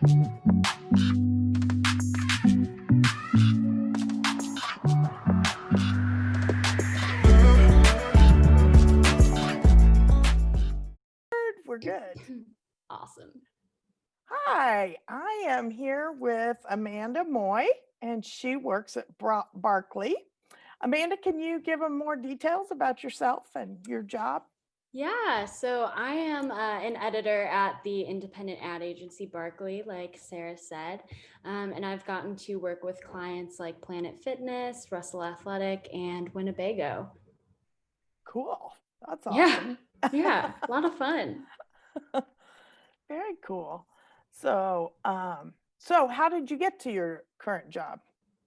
We're good. Awesome. Hi, I am here with Amanda Moy, and she works at Barkley. Amanda, can you give them more details about yourself and your job? Yeah, so I am an editor at the independent ad agency Barkley, like Sarah said. And I've gotten to work with clients like Planet Fitness, Russell Athletic, and Winnebago. Cool. That's Yeah, awesome. yeah, a lot of fun. Very cool. So how did you get to your current job?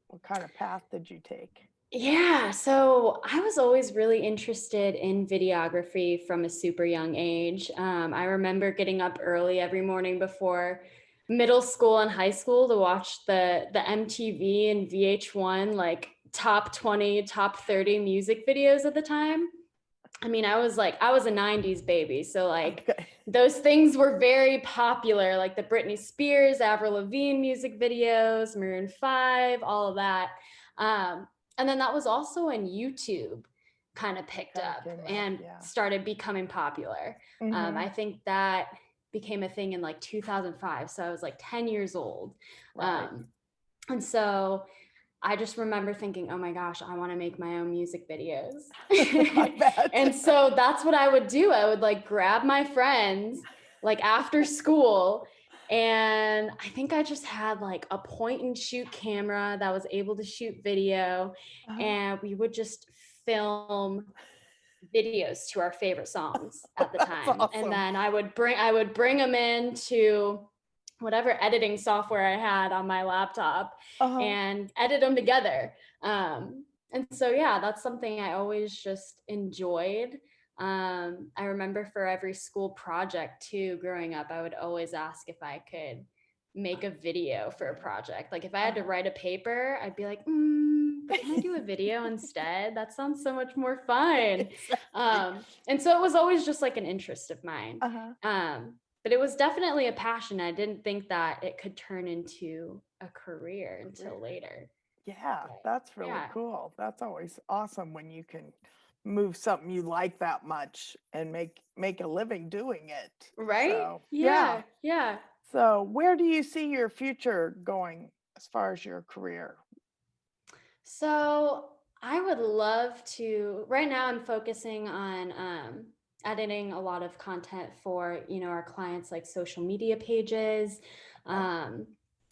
What kind of path did you take? Yeah, so I was always really interested in videography from a super young age. I remember getting up early every morning before middle school and high school to watch the MTV and VH1 like top 20, top 30 music videos at the time. I mean, I was a 90s baby, so like Okay. those things were very popular, like the Britney Spears, Avril Lavigne music videos, Maroon 5, all of that. Um, and then that was also when YouTube kind of picked Kind of up came up, and yeah. started becoming popular. Hmm. I think that became a thing in like 2005, so I was like 10 years old. Right. Um, and so I just remember thinking, oh my gosh, I want to make my own music videos. I And bet. so that's what I would do. I would like grab my friends like after school. And I think I just had like a point and shoot camera that was able to shoot video. Uh-huh. And we would just film videos to our favorite songs at the That's time. And awesome. then I would bring them into whatever editing software I had on my laptop Uh-huh. and edit them together. And so yeah, that's something I always just enjoyed. I remember for every school project too, growing up, I would always ask if I could make a video for a Yeah. project. Like if I had to Uh-huh. write a paper, I'd be like, but can I do a video instead? That sounds so much more fun. Exactly. And so it was always just like an interest of mine. Uh-huh. But it was definitely a passion. I didn't think that it could turn into a career until Career. later. Yeah, But that's really yeah, cool. That's always awesome when you can move something you like that much and make a living doing it. right? So, yeah. Yeah, yeah. So, where do you see your future going as far as your career? So I would love to. Right now, I'm focusing on editing a lot of content for our clients, like social media pages, Okay. um,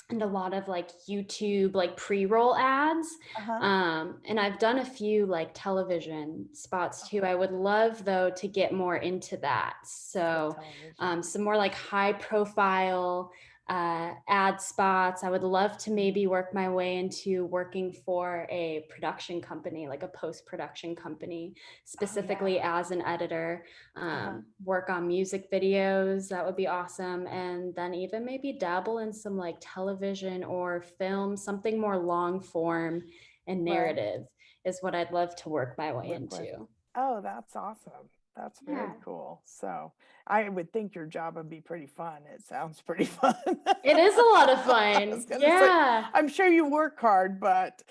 and a lot of like YouTube like pre-roll ads. Uh-huh. And I've done a few like television spots too. Okay. I would love though to get more into that. Into So television. some more like high profile ad spots. I would love to maybe work my way into working for a production company, like a post production company, Oh yeah. specifically as an editor, Uh-huh. work on music videos. That would be awesome. And then even maybe dabble in some like television or film, something more long form and Right. narrative is what I'd love to work my way Work with. into. Oh, that's awesome. That's very Yeah. cool. So, I would think your job would be pretty fun. It sounds pretty fun. It is a lot of I was fun. gonna say, Yeah. I'm sure you work hard, but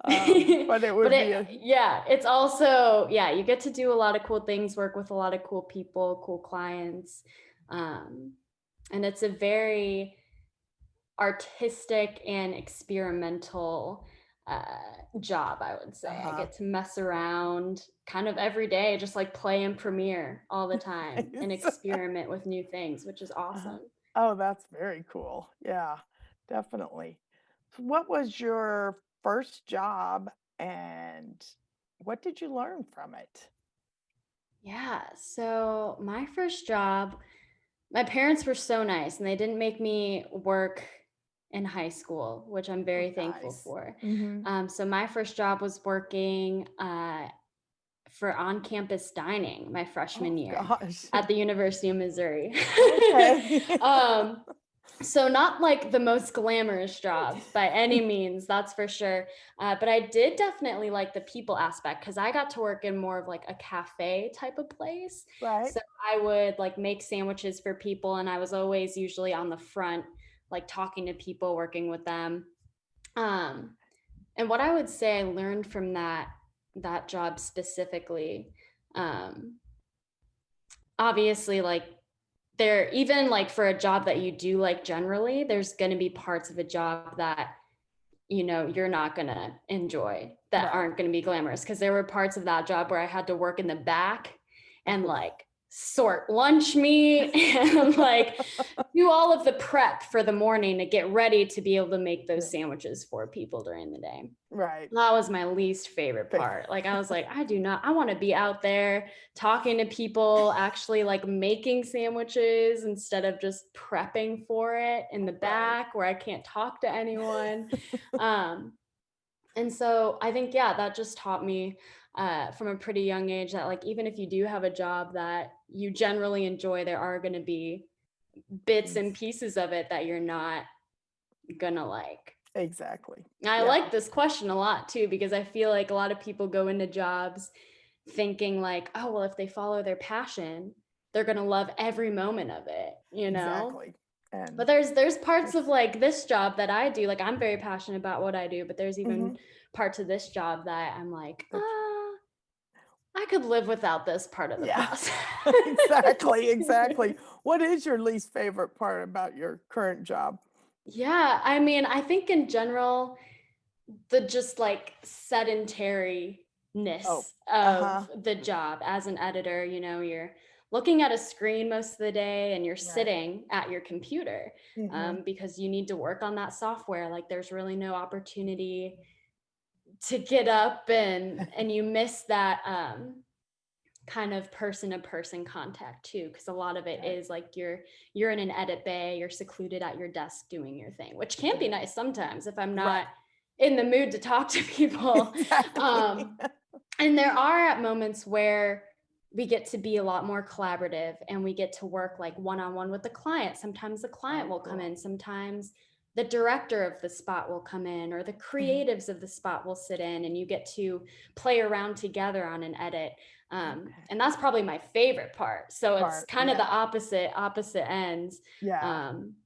it But would be it's also, yeah, you get to do a lot of cool things, work with a lot of cool people, cool clients. Um, and it's a very artistic and experimental job, I would say. I uh-huh. get to mess around kind of every day, just like play in Premiere all the time and Nice. experiment with new things, which is Uh-huh. awesome. Oh, that's very cool. Yeah, definitely. So what was your first job and what did you learn from it? Yeah. So my first job, my parents were so nice and they didn't make me work in high school, which I'm Oh, very thankful nice. for. Mm-hmm. So my first job was working for on-campus dining my freshman Oh year gosh. at the University of Missouri. Okay. um, so not like the most glamorous job by any means, that's for sure. But I did definitely like the people aspect because I got to work in more of like a cafe type of place. Right. So I would like make sandwiches for people, and I was always usually on the front, like talking to people, working with them. Um, and what I would say I learned from that job specifically, um, obviously, like there, even like for a job that you do like generally, there's going to be parts of a job that you're not going to enjoy, that Right. aren't going to be glamorous, because there were parts of that job where I had to work in the back and Ooh. like sort lunch meat and like do all of the prep for the morning to get ready to be able to make Yeah. those sandwiches for people during the day. Right. That was my least favorite Fa- part. Like I was like, I want to be out there talking to people, actually like making sandwiches instead of just prepping for it in the Right. back where I can't talk to anyone. Um, and so I think, yeah, that just taught me from a pretty young age that like even if you do have a job that you generally enjoy, there are going to be bits and pieces of it that you're not gonna like. Exactly. I Yeah. like this question a lot too, because I feel like a lot of people go into jobs thinking like, oh, well, if they follow their passion, they're going to love every moment of it, Exactly. And But there's parts of that's like this job that I do, like I'm very passionate about what I do, but there's even mhm, parts of this job that I'm like, that I could live without this part of the yeah. process. Exactly, exactly. What is your least favorite part about your current job? Yeah, I mean, I think in general, the just like sedentariness Oh, of uh-huh. the job as an editor. You're looking at a screen most of the day and you're Right. sitting at your computer, Mhm. because you need to work on that software. Like there's really no opportunity to get up, and you miss that kind of person to person contact too, because a lot of it Right. is like you're in an edit bay, you're secluded at your desk doing your thing, which can be Right. nice sometimes if I'm Right. not in the mood to talk to people. Exactly. um and there are at moments where we get to be a lot more collaborative and we get to work like one-on-one with the client. Sometimes the client Oh, will come cool. in, sometimes the director of the spot will come in, or the Mhm. creatives of the spot will sit in, and you get to play around together on an edit. Okay. And that's probably my favorite part. So it's Part, kind of the yeah. opposite ends, Yeah. um,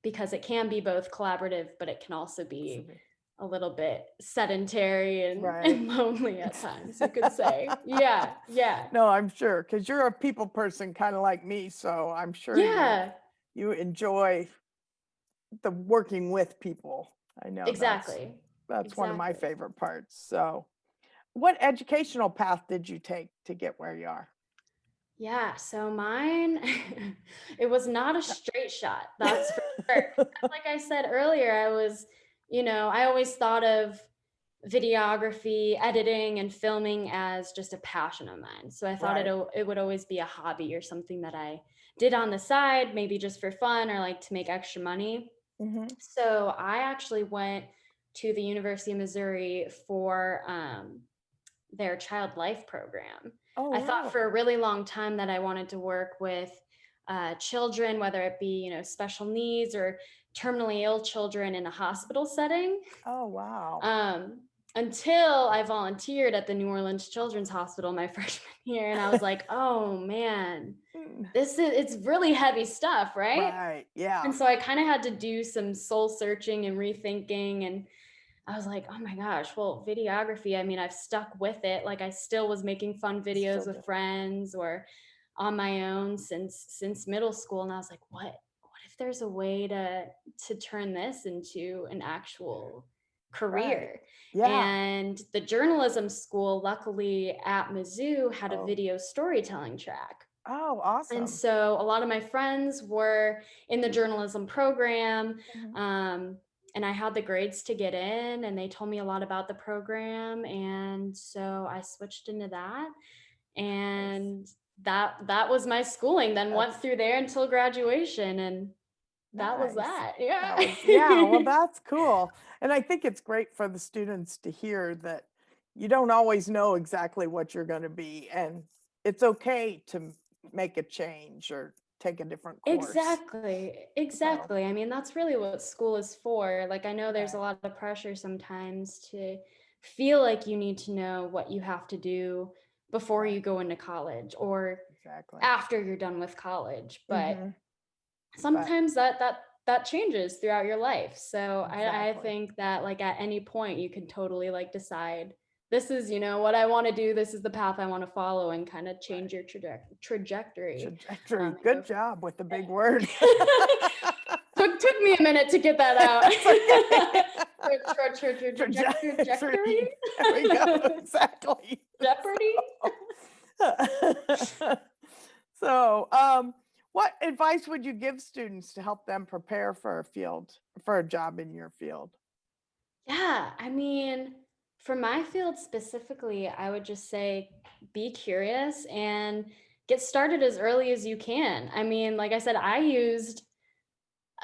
because it can be both collaborative, but it can also be Absolutely. a little bit sedentary and, Right. and lonely at Ex- times, you could say. Yeah, yeah, No, I'm sure, because you're a people person kind of like me, so I'm sure yeah, you enjoy the working with people. I know exactly, that's one of my exactly. favorite parts. So, what educational path did you take to get where you are? Yeah, so mine, it was not a straight shot, that's for sure. Like I said earlier, I always thought of videography, editing, and filming as just a passion of mine. So I thought Right. it would always be a hobby or something that I did on the side, maybe just for fun or like to make extra money. Hmm. So I actually went to the University of Missouri for their child life program. Oh, I thought wow. for a really long time that I wanted to work with children, whether it be, special needs or terminally ill children in a hospital setting. Oh, wow. Um, until I volunteered at the New Orleans Children's Hospital my freshman year, and I was like, oh man, Mm. it's really heavy stuff, right? Right. And Yeah. so I kind of had to do some soul searching and rethinking, and I was like, oh my gosh, well, videography, I mean, I've stuck with it. Like I still was making fun Still videos do. with friends or on my own since middle school. And I was like, what if there's a way to turn this into an actual Right. career? Yeah. And the journalism school, luckily at Mizzou, had a Oh. video storytelling track. Oh, And awesome. so a lot of my friends were in the journalism program. Mhm. Um, and I had the grades to get in, and they told me a lot about the program. And so I switched into that. Nice. And that was my schooling, then went That's through there until graduation. And that was nice. that. That was yeah, well, Yeah. that's cool. And I think it's great for the students to hear that you don't always know exactly what you're gonna be, and it's okay to make a change or take a different course. Exactly. So, Exactly. I mean, that's really what school is for. Like, I know there's a right, lot of pressure sometimes to feel like you need to know what you have to do before right, you go into college or exactly. after you're done with college. But Mhm. But sometimes that that changes throughout your life. So I Exactly. think that like at any point you can totally like decide this is, what I want to do. This is the path I want to follow, and kind of Right. change your trajectory. Trajectory. And go Good job with the big word. took me a minute to get that out. It's okay. Trajectory? Trajectory. There we go. Exactly. Jeopardy? So, what advice would you give students to help them prepare for a job in your field? Yeah, I mean, for my field specifically, I would just say be curious and get started as early as you can. I mean, like I said, I used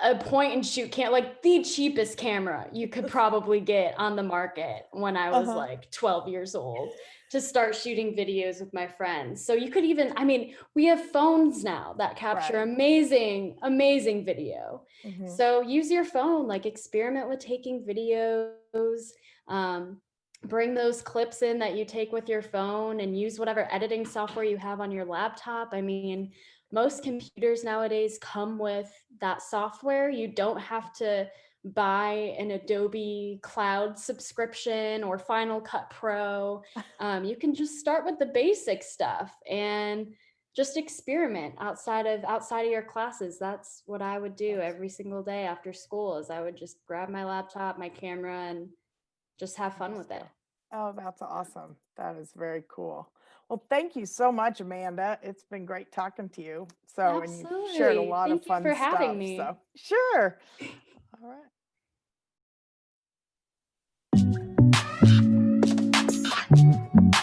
a point and shoot like the cheapest camera you could probably get on the market when I was Uh-huh. like 12 years old to start shooting videos with my friends. So you could even, I mean, we have phones now that capture Right. amazing, amazing video. Hmm. So use your phone, like experiment with taking videos. Um, Bring those clips in that you take with your phone and use whatever editing software you have on your laptop. I mean, most computers nowadays come with that software. You don't have to buy an Adobe Cloud subscription or Final Cut Pro. You can just start with the basic stuff and just experiment outside of your classes. That's what I would do every single day after school. Is I would just grab my laptop, my camera, and just have fun Just with it. go. Oh, that's awesome. That is very cool. Well, thank you so much, Amanda. It's been great talking to you. So, and you've shared a Absolutely. lot of Thank you fun for having stuff. me. So, sure. All right.